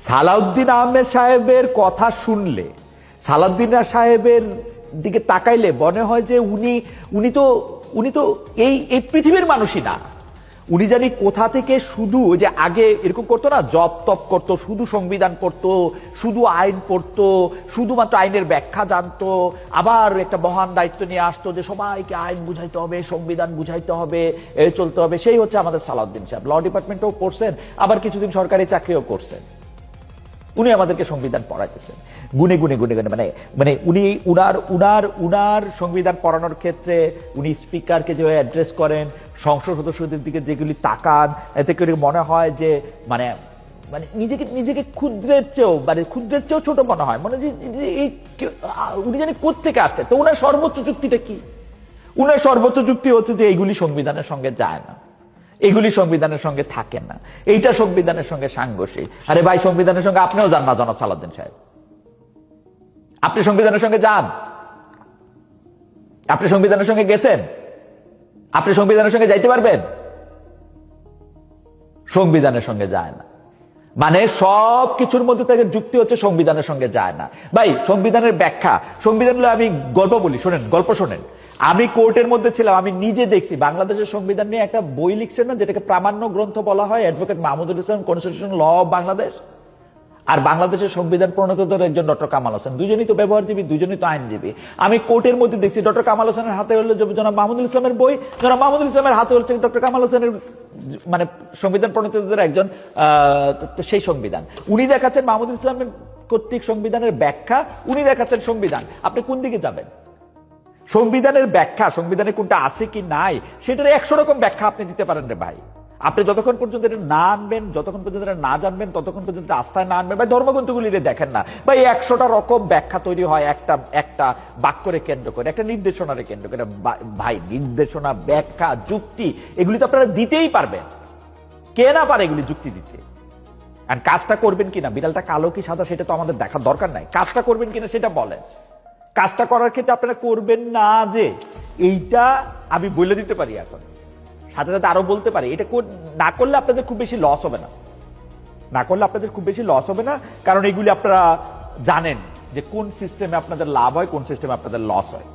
সালাউদ্দিন আহমেদ সাহেবের কথা শুনলে, সালাউদ্দিন সাহেবের দিকে তাকাইলে মনে হয় যে উনি তো এই পৃথিবীর মানুষই না। উনি জানি কোথা থেকে শুধু যে আগে এরকম করতো না, জপ তপ করতো, শুধু সংবিধান পড়তো, শুধু আইন পড়তো, শুধুমাত্র আইনের ব্যাখ্যা জানতো, আবার একটা মহান দায়িত্ব নিয়ে আসতো যে সবাইকে আইন বুঝাইতে হবে, সংবিধান বুঝাইতে হবে, চলতে হবে। সেই হচ্ছে আমাদের সালাউদ্দিন সাহেব। ল ডিপার্টমেন্টেও পড়ছেন, আবার কিছুদিন সরকারি চাকরিও করছেন। উনি আমাদেরকে সংবিধান পড়াইতেছেন গুনে গুনে গুনে গুনে, মানে মানে উনি উনার সংবিধান পড়ানোর ক্ষেত্রে উনি স্পিকারকে যে অ্যাড্রেস করেন, সংসদ সদস্যদের দিকে যেগুলি তাকান, এতে করে মনে হয় যে মানে মানে নিজেকে ক্ষুদ্রের চেয়েও ছোট মনে হয়। মনে হয় যে এই উনি জানি কোত্থেকে আসছে। তো উনার সর্বোচ্চ যুক্তিটা কি? উনার সর্বোচ্চ যুক্তি হচ্ছে যে এইগুলি সংবিধানের সঙ্গে যায় না, এগুলি সংবিধানের সঙ্গে থাকে না, এইটা সংবিধানের সঙ্গে সাংঘর্ষিক। আরে ভাই, সংবিধানের সঙ্গে আপনিও যান না জনাব সালাউদ্দিন সাহেব। আপনি সংবিধানের সঙ্গে যান? আপনি সংবিধানের সঙ্গে গেছেন? আপনি সংবিধানের সঙ্গে যাইতে পারবেন? সংবিধানের সঙ্গে যায় না। মানে সব কিছুর মধ্যে তাদের যুক্তি হচ্ছে সংবিধানের সঙ্গে যায় না। ভাই, সংবিধানের ব্যাখ্যা, সংবিধান হলো, আমি গল্প বলি, শোনেন, গল্প শোনেন। আমি কোর্টের মধ্যে ছিলাম, আমি নিজে দেখছি বাংলাদেশের সংবিধান নিয়ে একটা বই লিখছেন না, যেটাকে প্রামাণ্য গ্রন্থ বলা হয়, advocate Mahmudul Islam, constitution law of Bangladesh. আর বাংলাদেশের সংবিধান প্রণেতাদের একজন ডক্টর কামাল হোসেন, দুজনই তো ব্যবহারজীবী, দুজনই তো আইনজীবী। আমি কোর্টের মধ্যে দেখছি ডক্টর কামাল হোসেনের হাতে হলো জনাব মাহমুদুল ইসলামের বই, জনাব মাহমুদুল ইসলামের হাতে হচ্ছে ডক্টর কামাল হোসেনের মানে সংবিধান প্রণেতাদের একজন সেই সংবিধান। উনি দেখাচ্ছেন মাহমুদুল ইসলামের কর্তৃক সংবিধানের ব্যাখ্যা, উনি দেখাচ্ছেন সংবিধান। আপনি কোন দিকে যাবেন? সংবিধানের ব্যাখ্যা, সংবিধানে কোনটা আছে কি নাই, সেটার 100 রকম ব্যাখ্যা আপনি দিতে পারেন রে ভাই। আপনি যতক্ষণ পর্যন্ত এটা না আনবেন, যতক্ষণ পর্যন্ত এটা না জানবেন, ততক্ষণ পর্যন্ত আস্থায় না আনবেন। ভাই, ধর্মগ্রন্থগুলি দেখেন না ভাই, 100টা রকম ব্যাখ্যা তৈরি হয় একটা বাক্যরে কেন্দ্র করে, একটা নির্দেশনারে কেন্দ্র করে। ভাই, নির্দেশনা, ব্যাখ্যা, যুক্তি, এগুলি তো আপনারা দিতেই পারবেন। কে না পারে এগুলি যুক্তি দিতে? আর কাজটা করবেন কিনা, বিড়ালটা কালো কি সাদা সেটা তো আমাদের দেখার দরকার নাই। কাজটা করবেন কিনা সেটা বলেন। কাজটা করার ক্ষেত্রে আপনারা করবেন না যে এইটা আমি বলে দিতে পারি, এখন সাথে সাথে আরো বলতে পারি, এটা না করলে আপনাদের খুব বেশি লস হবে না, না করলে আপনাদের খুব বেশি লস হবে না। কারণ এগুলি আপনারা জানেন যে কোন সিস্টেমে আপনাদের লাভ হয়, কোন সিস্টেমে আপনাদের লস হয়।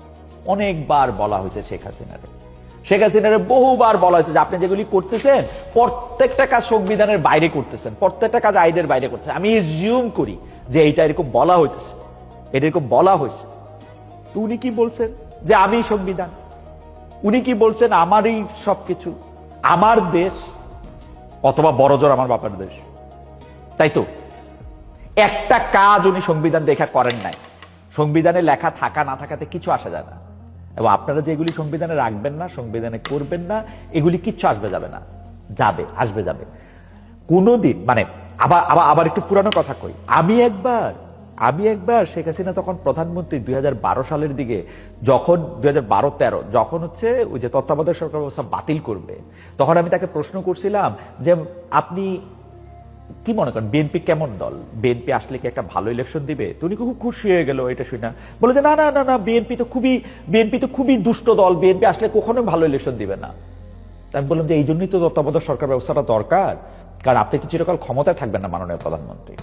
অনেকবার বলা হয়েছে শেখ হাসিনারে বহুবার বলা হয়েছে যে আপনি যেগুলি করতেছেন প্রত্যেকটা কাজ সংবিধানের বাইরে করতেছেন, প্রত্যেকটা কাজ আইনের বাইরে করতেছেন। আমি এজিউম করি যে এইটা এরকম বলা হইতেছে, এটা এরকম বলা হয়েছে। তো উনি কি বলছেন? যে আমি সংবিধান। উনি কি বলছেন? আমারই সবকিছু, আমার দেশ, অথবা বড়জোর আমার বাপের দেশ। তাই তো একটা কাজ উনি সংবিধান দেখা করেন নাই। সংবিধানে লেখা থাকা না থাকাতে কিছু আসা যায় না। এবং আপনারা যেগুলি সংবিধানে রাখবেন না, সংবিধানে করবেন না, এগুলি কিচ্ছু আসবে যাবে না, আসবে যাবে কোনোদিন। মানে আবার একটু পুরানো কথা কই। আমি একবার শেখ হাসিনা তখন প্রধানমন্ত্রী 2012 সালের দিকে, যখন 2012-13 যখন হচ্ছে ওই যে তত্ত্বাবধায়ক সরকার ব্যবস্থা বাতিল করবে, তখন আমি তাকে প্রশ্ন করছিলাম যে আপনি কি মনে করেন বিএনপি কেমন দল, বিএনপি আসলে কি একটা ভালো ইলেকশন দিবে? তো উনি খুব খুশি হয়ে গেল এটা শুনে, বলে যে না না না না, বিএনপি তো খুবই দুষ্ট দল, বিএনপি আসলে কখনো ভালো ইলেকশন দিবে না। আমি বললাম যে এই জন্যই তো তত্ত্বাবধায়ক সরকার ব্যবস্থাটা দরকার, কারণ আপনি তো চিরকাল ক্ষমতায় থাকবেন না মাননীয় প্রধানমন্ত্রী।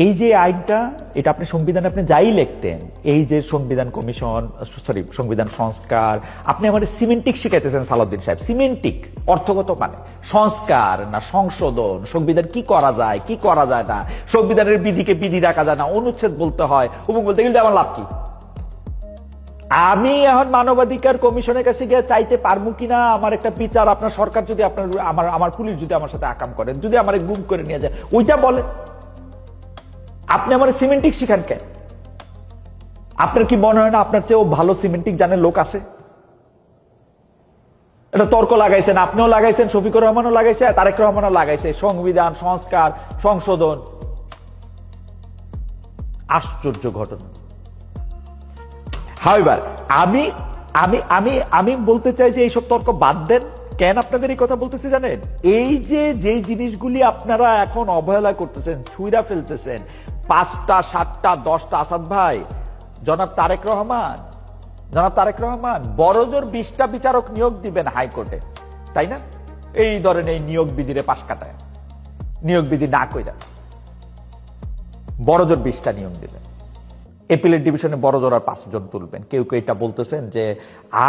এই যে আইনটা, এটা আপনি সংবিধানে আপনি যাই লিখতেন, এই যে সংবিধান কমিশন, সংবিধান সংস্কার, আপনি আমাদের সিমেন্টিক শিখাইতেছেন সালাউদ্দিন সাহেব। সিমেন্টিক অর্থগত মানে সংস্কার না সংশোধন, সংবিধান কি করা যায় কি করা যায় না, সংবিধানের বিধিকে বিধি রাখা যায় না, অনুচ্ছেদ বলতে হয়, অমুক বলতে গেলে আমার লাভ কি? আমি এখন মানবাধিকার কমিশনের কাছে গিয়ে চাইতে পারবো কিনা আমার একটা বিচার, আপনার সরকার যদি আমার পুলিশ যদি আমার সাথে আকাম করেন, যদি আমার গুম করে নিয়ে যায়, ওইটা বলেন। আপনি আমার সিমেন্টিক শিখান কেন? আপনার কি মনে হয় না আপনার চেয়েও ভালো সিমেন্টিক জানে লোক আছে? এটা তর্ক লাগাইছেন, আপনিও লাগাইছেন, শফিকুর রহমানও লাগাইছে, তারেক রহমানও লাগাইছে, সংবিধান সংস্কার সংশোধন। আশ্চর্য ঘটনা। হাউএভার আমি আমি আমি আমি বলতে চাই যে এইসব তর্ক বাদ দেন। কেন আপনাদের এই কথা বলতেছি জানেন? এই যে জিনিসগুলি আপনারা এখন অবহেলা করতেছেন, ছুঁইরা ফেলতেছেন, 5টা 7টা 10টা, আসাদ ভাই, জনাব তারেক রহমান বড়জোর 20টা বিচারক নিয়োগ দিবেন হাইকোর্টে, তাই না? এই ধরেন এই নিয়োগ বিধিরে পাশ কাটায় নিয়োগ বিধি না কইরা বড়জোর 20টা নিয়োগ দিলেন। এপিলেট ডিভিশনে বড়জোর আর 5 জন তুলবেন। কেউ কেউ এটা বলতেছেন যে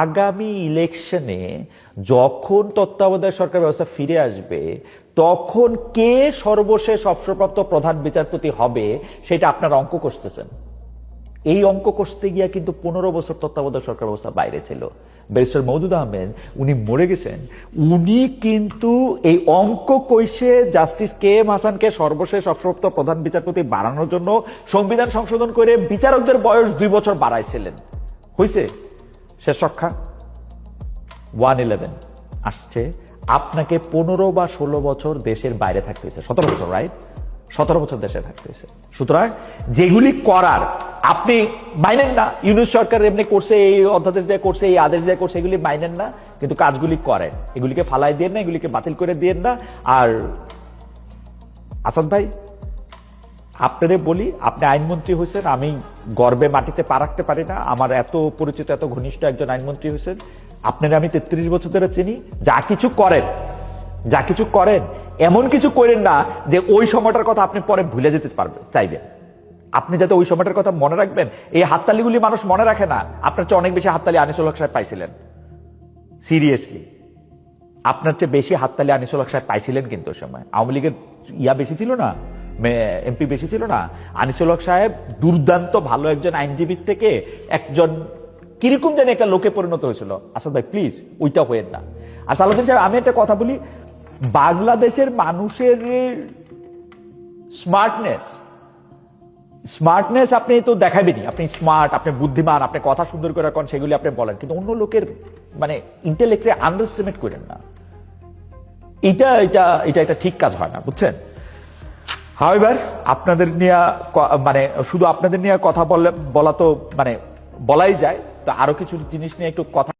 আগামী ইলেকশনে যখন তত্ত্বাবধায়ক সরকার ব্যবস্থা ফিরে আসবে তখন কে সর্বশেষ অবসরপ্রাপ্ত প্রধান বিচারপতি হবে সেটা আপনারা অঙ্ক কষতেছেন। এই অঙ্ক কষতে গিয়া কিন্তু 15 বছর তত্ত্বাবধায়ক সরকার ব্যবস্থা বাইরে ছিল। ব্যারিস্টার মওদুদ আহমেদ উনি মরে গেছেন, উনি কিন্তু এই অঙ্ক কইসে জাস্টিস কে এম হাসানকে সর্বশেষ অবসরপ্রাপ্ত প্রধান বিচারপতি বাড়ানোর জন্য সংবিধান সংশোধন করে বিচারকদের বয়স 2 বছর বাড়াইছিলেন। হইছে শেষ রক্ষা 111 আসছে, আপনাকে 15 বা 16 বছর দেশের বাইরে থাকতে হয়েছে, 17 বছর, রাইট? 17 বছর দেশে থাকতে হয়েছে। সুতরাং যেগুলি করার আপনি মাইনেন না, ইউনূস সরকার এমনি করছে, এই অধ্যাদেশ দিয়ে করছে, এই আদেশ দিয়ে করছে, এগুলি মাইনেন না, কিন্তু কাজগুলি করেন। এগুলিকে ফালাই দিয়ে না, এগুলিকে বাতিল করে দিয়ে না। আর আসাদ ভাই, আপনারে বলি, আপনি আইনমন্ত্রী হয়েছেন, আমি গর্বে মাটিতে পা রাখতে পারি না, আমার এত পরিচিত এত ঘনিষ্ঠ একজন আইনমন্ত্রী হয়েছেন। আপনারা আমি 33 বছর ধরে চিনি। যা কিছু করেন এমন কিছু করেন না যে ওই সময়টার কথা আপনি পরে ভুলে যেতে চাইবেন। আপনি যাতে ওই সময়টার কথা মনে রাখবেন। এই হাততালিগুলি মানুষ মনে রাখে না। আপনার চেয়ে অনেক বেশি হাততালি আনিসুল হক সাহেব পাইছিলেন, সিরিয়াসলি আপনার চেয়ে বেশি হাততালি আনিসুল হক সাহেব পাইছিলেন। কিন্তু ওই সময় আওয়ামী লীগের বেশি ছিল না, এমপি বেশি ছিল না। আনিসুল হক সাহেব দুর্দান্ত ভালো একজন আইনজীবীর থেকে একজন কিরকম জানি একটা লোকে পরিণত হয়েছিল। আসাদ ভাই প্লিজ ওইটা হয়েন না। আর সালাউদ্দিন সাহেব, আমি একটা কথা বলি, বাংলাদেশের মানুষের স্মার্টনেস আপনি তো দেখাবেনি। আপনি স্মার্ট, আপনি বুদ্ধিমান, আপনি কথা সুন্দর করে রাখেন, সেগুলি আপনি বলেন, কিন্তু অন্য লোকের মানে ইন্টেলেক্টে আন্ডারস্টিমেট করেন না। এটা ঠিক কাজ হয় না, বুঝছেন? হাউএভার, আপনাদের নিয়ে মানে শুধু আপনাদের নিয়ে কথা বলা তো মানে বলাই যায়, তো আরো কিছু জিনিস নিয়ে একটু কথা